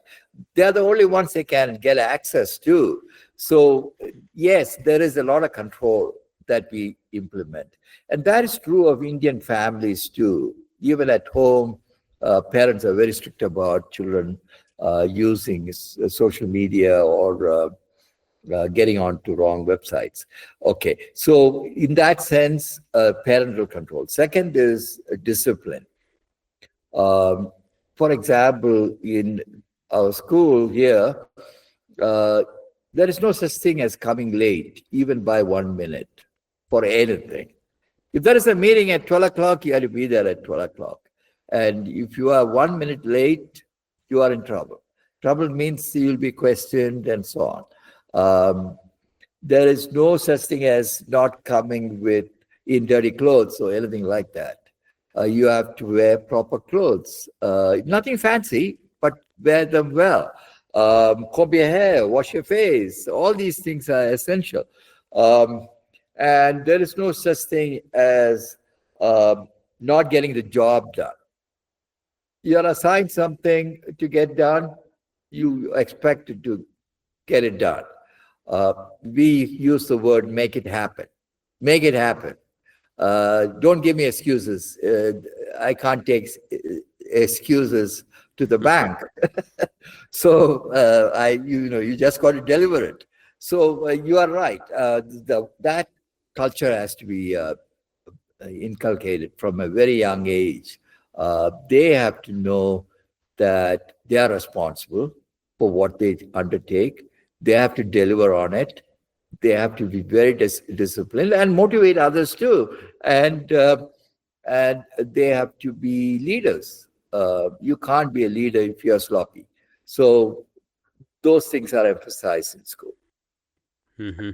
Speaker 3: They're the only ones they can get access to. So yes, there is a lot of control that we implement. And that is true of Indian families too. Even at home, parents are very strict about children using social media or getting onto wrong websites. Okay, so in that sense, parental control. Second is discipline. For example, in our school here, there is no such thing as coming late, even by 1 minute, for anything. If there is a meeting at 12 o'clock, you have to be there at 12 o'clock. And if you are 1 minute late, you are in trouble. Trouble means you'll be questioned and so on. There is no such thing as not coming in dirty clothes or anything like that. You have to wear proper clothes. Nothing fancy, but wear them well. Comb your hair, wash your face. All these things are essential. And there is no such thing as not getting the job done. You're assigned something to get done, you expect to get it done. We use the word make it happen. Make it happen. Don't give me excuses. I can't take excuses to the bank. So you just got to deliver it. So you are right. That culture has to be inculcated from a very young age. They have to know that they are responsible for what they undertake. They have to deliver on it. They have to be very disciplined and motivate others too. And they have to be leaders. You can't be a leader if you're sloppy. So those things are emphasized in school.
Speaker 2: Mm-hmm.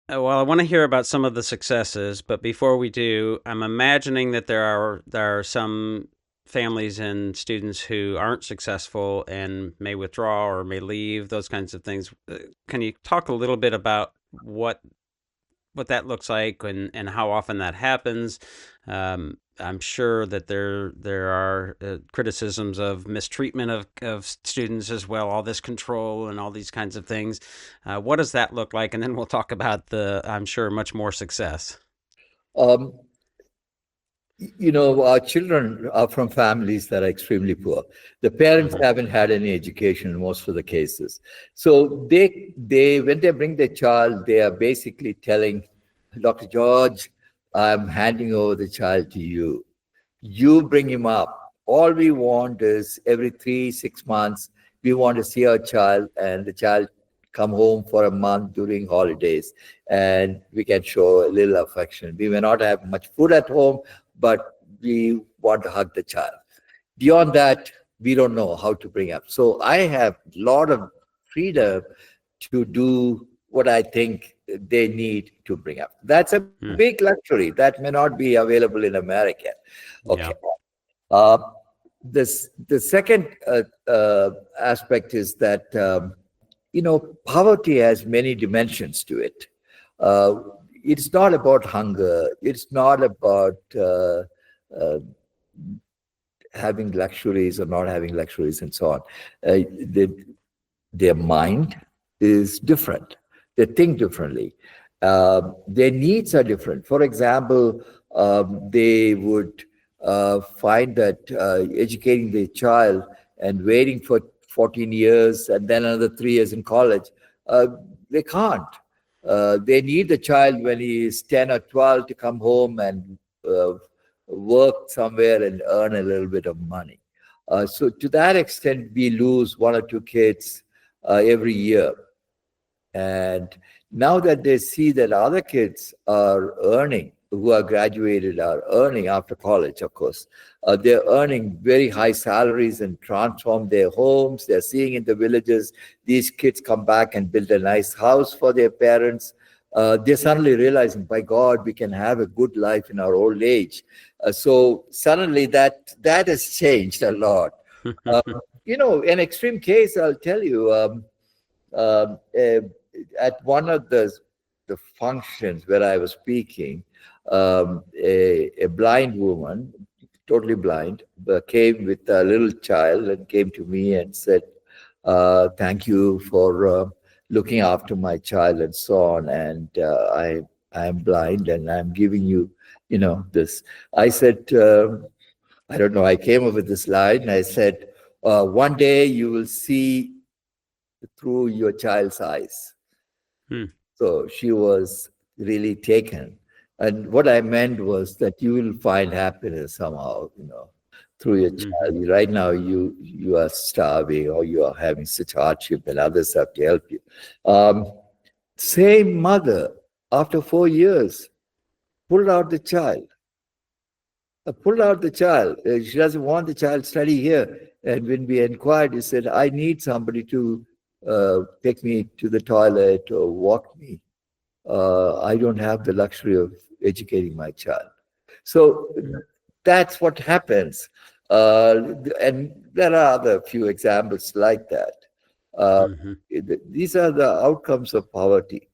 Speaker 2: Well, I want to hear about some of the successes, but before we do, I'm imagining that there are some families and students who aren't successful and may withdraw or may leave, those kinds of things. Can you talk a little bit about what what that looks like and how often that happens. I'm sure that there are criticisms of mistreatment of students as well, all this control and all these kinds of things. What does that look like? And then we'll talk about I'm sure, much more success.
Speaker 3: Um, our children are from families that are extremely poor. The parents haven't had any education in most of the cases. So they when they bring their child, they are basically telling Dr. George, I'm handing over the child to you. You bring him up. All we want is every 6 months, we want to see our child, and the child come home for a month during holidays, and we can show a little affection. We may not have much food at home, but we want to hug the child. Beyond that, we don't know how to bring up. So I have a lot of freedom to do what I think they need to bring up. That's a big luxury that may not be available in America. Okay. Yeah. The second aspect is that poverty has many dimensions to it. It's not about hunger. It's not about having luxuries or not having luxuries and so on. Their mind is different. They think differently. Their needs are different. For example, they would find that educating their child and waiting for 14 years and then another 3 years in college, they can't. They need the child when he is 10 or 12 to come home and work somewhere and earn a little bit of money. So to that extent, we lose 1 or 2 kids every year. And now that they see that other kids are earning, who are graduated are earning after college, of course, they're earning very high salaries and transform their homes. They're seeing in the villages, these kids come back and build a nice house for their parents. They're suddenly realizing, by God, we can have a good life in our old age. So suddenly that has changed a lot. An extreme case, I'll tell you, at one of the functions where I was speaking, a blind woman, totally blind, came with a little child and came to me and said, thank you for looking after my child and so on. And I am blind and I'm giving you, this. I said, I don't know, I came up with this line. I said, one day you will see through your child's eyes. So she was really taken. And what I meant was that you will find happiness somehow, through your child. Right now, you are starving or you are having such hardship and others have to help you. Same mother, after 4 years, pulled out the child. She doesn't want the child to study here. And when we inquired, he said, I need somebody to take me to the toilet or walk me. I don't have the luxury of educating my child. So that's what happens. And there are other few examples like that. These are the outcomes of poverty.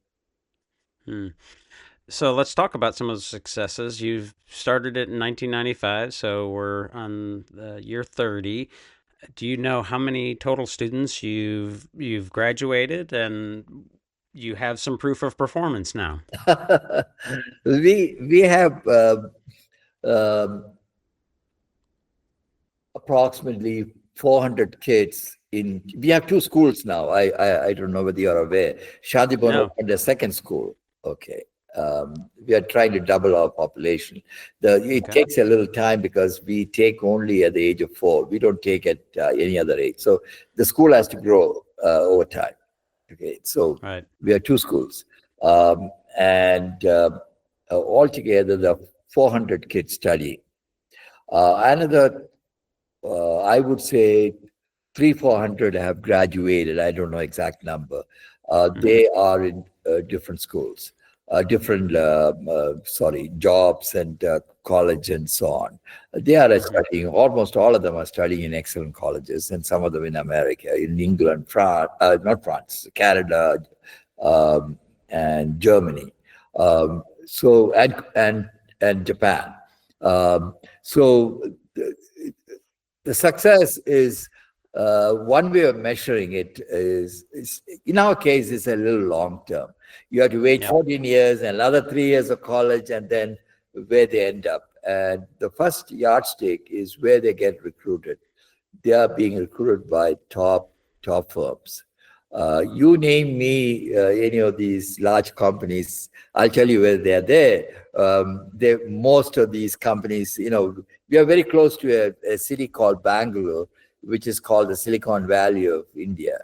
Speaker 2: So let's talk about some of the successes. You've started it in 1995, so we're on year 30. Do you know how many total students you've graduated, and you have some proof of performance now?
Speaker 3: We have approximately 400 kids we have 2 schools now. I don't know whether you're aware. Shanti Bhavan and the second school. Okay. We are trying to double our population. It takes a little time because we take only at the age of 4. We don't take at any other age. So the school has to grow over time. Okay, so we have 2 schools. And altogether, there are 400 kids studying. Another, I would say, 300-400 have graduated. I don't know exact number. They are in different schools. Jobs and college and so on. They are studying, almost all of them are studying in excellent colleges, and some of them in America, in England, Canada, and Germany. So and Japan. So the success is one way of measuring it is in our case is a little long term. You have to wait
Speaker 2: Yeah.
Speaker 3: 14 years and another 3 years of college and then where they end up. And the first yardstick is where they get recruited. They are being recruited by top firms. You name me any of these large companies, I'll tell you where they're there. Most of these companies, we are very close to a city called Bangalore, which is called the Silicon Valley of India.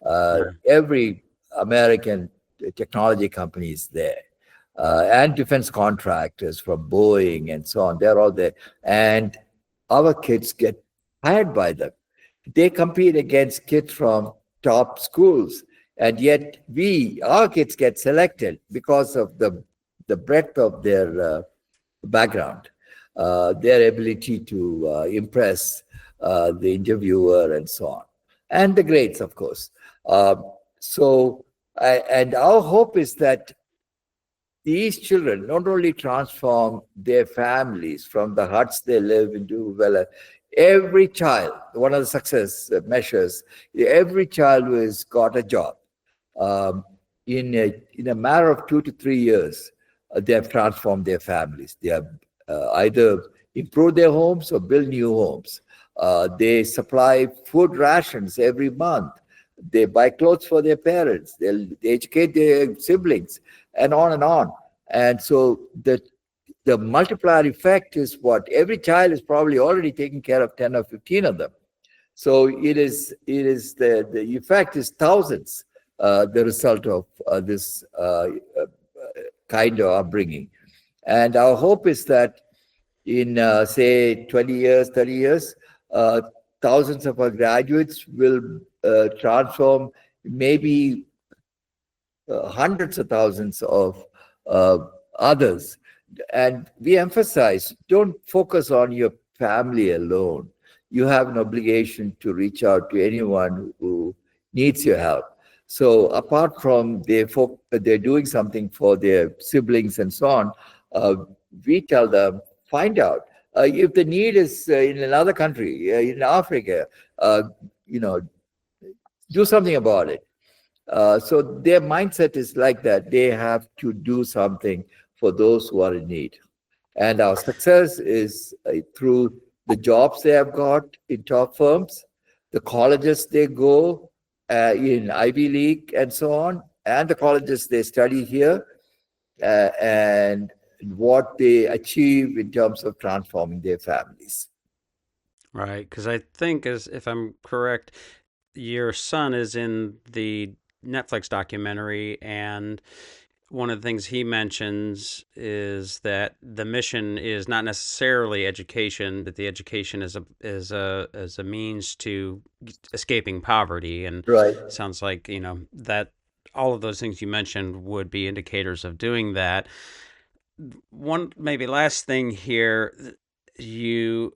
Speaker 2: Yeah.
Speaker 3: Every American technology company is there. And defense contractors from Boeing and so on, they're all there. And our kids get hired by them. They compete against kids from top schools. And yet our kids get selected because of the breadth of their background, their ability to impress the interviewer and so on, and the grades, of course. And our hope is that these children not only transform their families from the huts they live into, well, every child, one of the success measures, every child who has got a job, in a matter of 2 to 3 years, they have transformed their families. They have either improved their homes or built new homes. They supply food rations every month. They buy clothes for their parents. They educate their siblings, and on and on. And so the multiplier effect is what every child is probably already taking care of 10 or 15 of them. So it is the effect is thousands, the result of this kind of upbringing. And our hope is that in say 20 years, 30 years, thousands of our graduates will transform maybe hundreds of thousands of others. And we emphasize, don't focus on your family alone. You have an obligation to reach out to anyone who needs your help. So apart from they're doing something for their siblings and so on, we tell them, find out. If the need is in another country, in Africa, do something about it. So their mindset is like that. They have to do something for those who are in need. And our success is through the jobs they have got in top firms, the colleges they go in Ivy League and so on, and the colleges they study here, and what they achieve in terms of transforming their families.
Speaker 2: Right. Because I think, as if I'm correct, your son is in the Netflix documentary, and one of the things he mentions is that the mission is not necessarily education, that the education is a means to escaping poverty. And
Speaker 3: Right.
Speaker 2: it sounds like, that all of those things you mentioned would be indicators of doing that. One maybe last thing here, you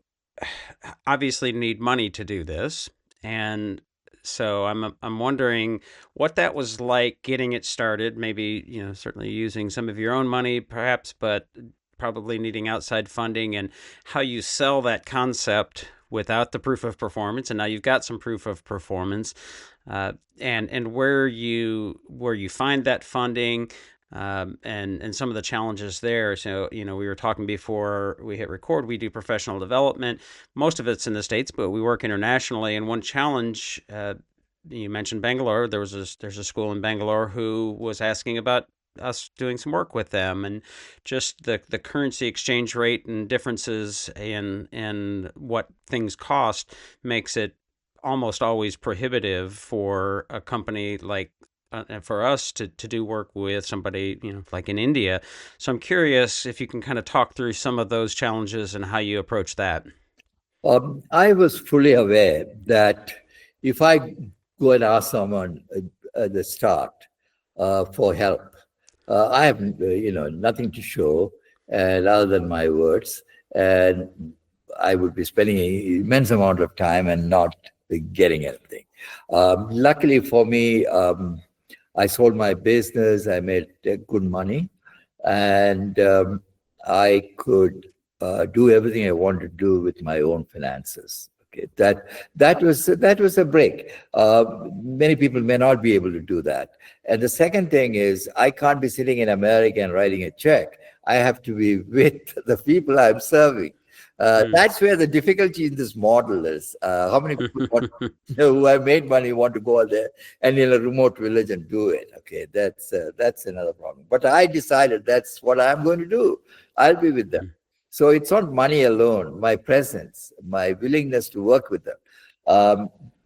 Speaker 2: obviously need money to do this, and so I'm wondering what that was like getting it started. Maybe certainly using some of your own money, perhaps, but probably needing outside funding, and how you sell that concept without the proof of performance. And now you've got some proof of performance, and where you find that funding. And some of the challenges there. So, we were talking before we hit record, we do professional development. Most of it's in the States, but we work internationally. And one challenge, you mentioned Bangalore. There's a school in Bangalore who was asking about us doing some work with them, and just the currency exchange rate and differences in what things cost makes it almost always prohibitive for a company like for us to do work with somebody, like in India. So I'm curious if you can kind of talk through some of those challenges and how you approach that.
Speaker 3: I was fully aware that if I go and ask someone at the start for help, I have nothing to show, and other than my words, and I would be spending an immense amount of time and not getting anything. Luckily for me, I sold my business. I made good money. and I could do everything I wanted to do with my own finances. Okay, that was a break. Many people may not be able to do that. And the second thing is, I can't be sitting in America and writing a check. I have to be with the people I'm serving. That's where the difficulty in this model is. How many people who have made money want to go out there and in a remote village and do it? Okay, that's another problem. But I decided that's what I'm going to do. I'll be with them. So it's not money alone, my presence, my willingness to work with them.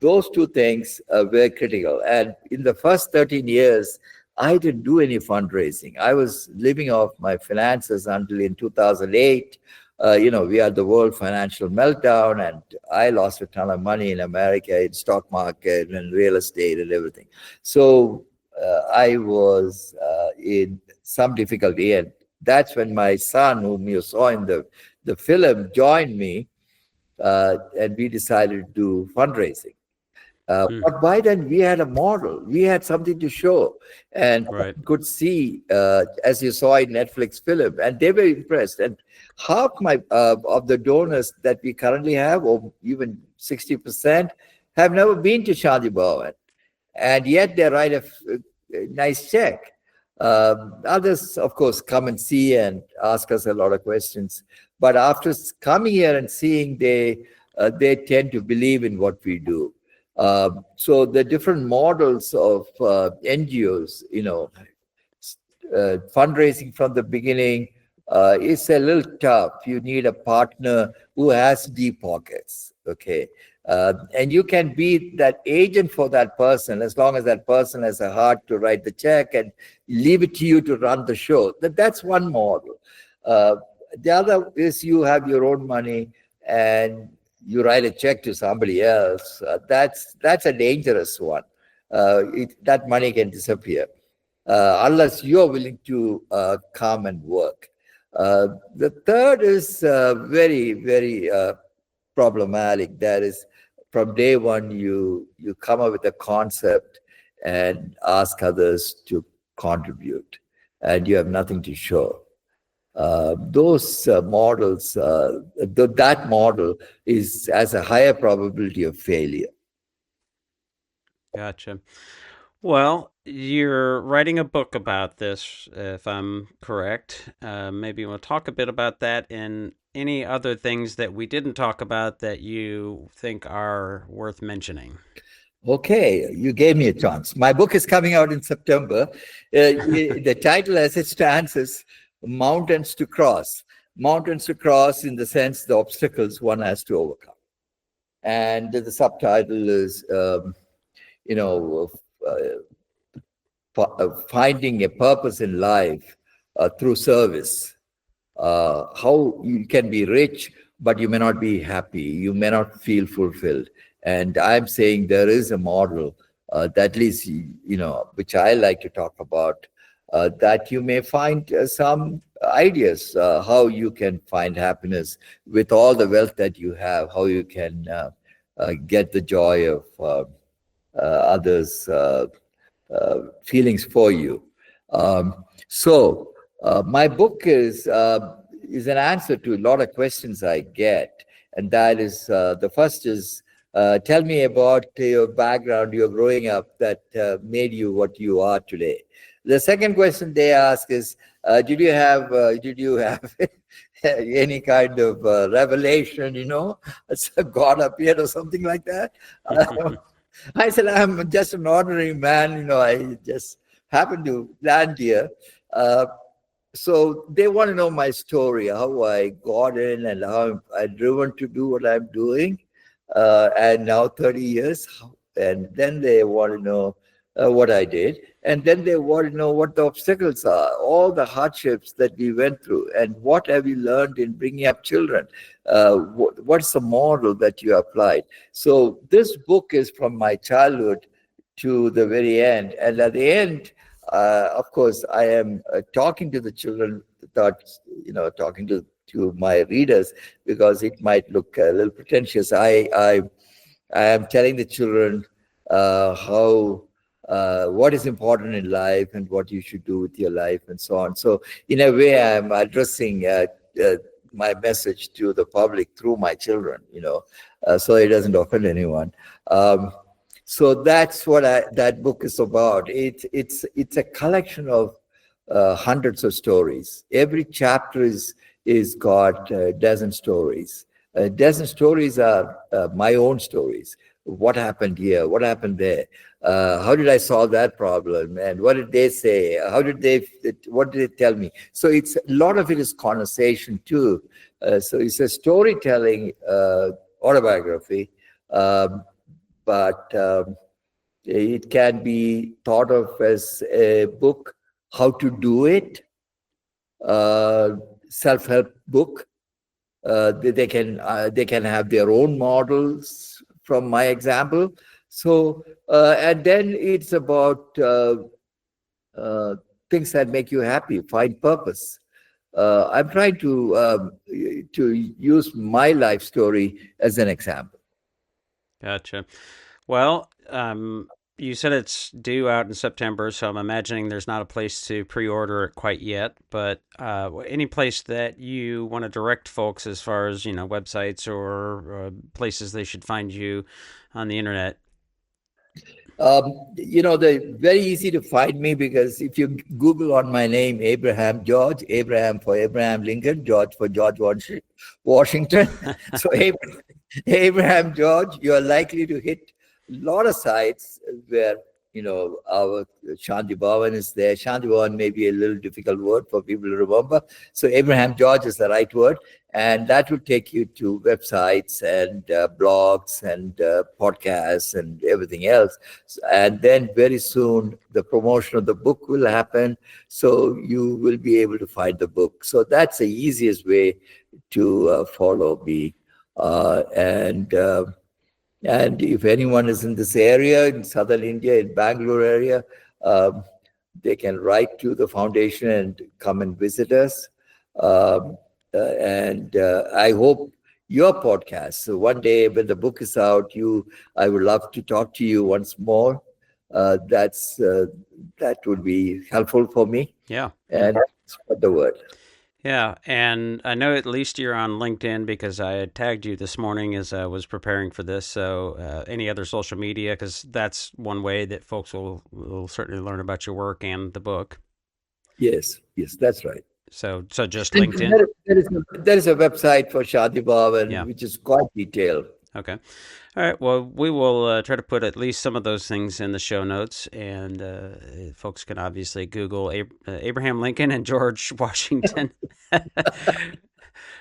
Speaker 3: Those two things are very critical. And in the first 13 years, I didn't do any fundraising. I was living off my finances until in 2008. We had the world financial meltdown, and I lost a ton of money in America in stock market and real estate and everything. So I was in some difficulty, and that's when my son, whom you saw in the film, joined me, and we decided to do fundraising. But by then we had a model, we had something to show, and could see, as you saw in Netflix film, and they were impressed. And half of the donors that we currently have, or even 60%, have never been to Shanti Bhavan, and yet they write a nice check. Others, of course, come and see and ask us a lot of questions. But after coming here and seeing, they tend to believe in what we do. So the different models of NGOs, fundraising from the beginning is a little tough. You need a partner who has deep pockets, okay? And you can be that agent for that person as long as that person has a heart to write the check and leave it to you to run the show. That's one model. The other is you have your own money and you write a check to somebody else. That's a dangerous one. That money can disappear unless you're willing to come and work. The third is very, very problematic. That is, from day one, you come up with a concept and ask others to contribute, and you have nothing to show. Those models, that model has a higher probability of failure.
Speaker 2: Gotcha. Well, you're writing a book about this, if I'm correct. Maybe we'll talk a bit about that and any other things that we didn't talk about that you think are worth mentioning.
Speaker 3: Okay, you gave me a chance. My book is coming out in September. The title, as it stands, is Mountains to Cross. Mountains to cross in the sense the obstacles one has to overcome. And the subtitle is, finding a purpose in life through service. How you can be rich, but you may not be happy. You may not feel fulfilled. And I'm saying there is a model that at least, which I like to talk about, that you may find some ideas how you can find happiness with all the wealth that you have, how you can get the joy of others' feelings for you. So my book is an answer to a lot of questions I get, and that is the first is, tell me about your background, your growing up that made you what you are today. The second question they ask is, did you have any kind of revelation, God appeared or something like that? I said, I'm just an ordinary man, I just happened to land here. So they want to know my story, how I got in and how I'm driven to do what I'm doing. And now 30 years. And then they want to know what I did. And then they want to know what the obstacles are, all the hardships that we went through, and what have you learned in bringing up children? What's the model that you applied? So this book is from my childhood to the very end. And at the end, of course, I am talking to the children, talking to my readers, because it might look a little pretentious. I am telling the children how what is important in life and what you should do with your life and so on. So in a way, I'm addressing my message to the public through my children, so it doesn't offend anyone. So that's what that book is about. It's a collection of hundreds of stories. Every chapter is got a dozen stories. A dozen stories are my own stories. What happened here? What happened there? How did I solve that problem? And what did they say? What did they tell me? So a lot of it is conversation too. So it's a storytelling autobiography, but it can be thought of as a book, how to do it, self-help book. They can have their own models from my example. So and then it's about things that make you happy, find purpose. I'm trying to use my life story as an example.
Speaker 2: Gotcha. Well, you said it's due out in September, so I'm imagining there's not a place to pre-order it quite yet, but any place that you want to direct folks as far as, websites or places they should find you on the internet?
Speaker 3: They're very easy to find me because if you Google on my name, Abraham George, Abraham for Abraham Lincoln, George for George Washington. So Abraham George, you're likely to hit a lot of sites where, our Shanti Bhavan is there. Shanti Bhavan may be a little difficult word for people to remember. So Abraham George is the right word. And that will take you to websites and blogs and podcasts and everything else. And then very soon, the promotion of the book will happen. So you will be able to find the book. So that's the easiest way to follow me. And if anyone is in this area, in southern India, in Bangalore area, they can write to the foundation and come and visit us. And I hope your podcast. So one day when the book is out, I would love to talk to you once more. That would be helpful for me.
Speaker 2: Yeah.
Speaker 3: And spread the word.
Speaker 2: Yeah, and I know at least you're on LinkedIn because I had tagged you this morning as I was preparing for this. So any other social media, because that's one way that folks will certainly learn about your work and the book.
Speaker 3: Yes, that's right.
Speaker 2: So just LinkedIn?
Speaker 3: There is a website for Shanti Bhavan, which is quite detailed.
Speaker 2: Okay. All right. Well, we will try to put at least some of those things in the show notes, and folks can obviously Google Abraham Lincoln and George Washington.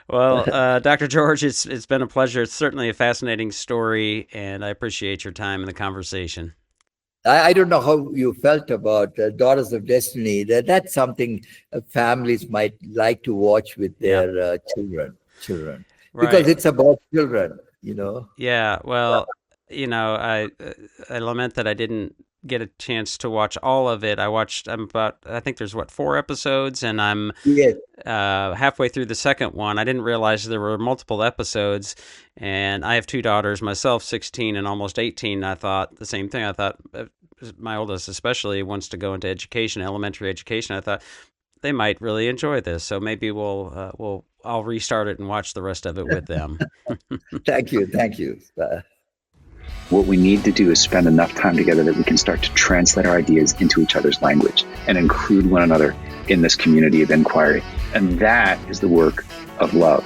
Speaker 2: Well, Dr. George, it's been a pleasure. It's certainly a fascinating story, and I appreciate your time in the conversation.
Speaker 3: I don't know how you felt about Daughters of Destiny. That's something families might like to watch with their children,
Speaker 2: right.
Speaker 3: Because it's about children.
Speaker 2: Yeah, well, I lament that I didn't get a chance to watch all of it. I think there's 4 episodes, and I'm halfway through the second one. I didn't realize there were multiple episodes, and I have 2 daughters, myself 16 and almost 18. I thought the same thing. I thought my oldest especially wants to go into education, elementary education. I thought they might really enjoy this, so maybe I'll restart it and watch the rest of it with them.
Speaker 3: Thank you.
Speaker 1: What we need to do is spend enough time together that we can start to translate our ideas into each other's language and include one another in this community of inquiry. And that is the work of love.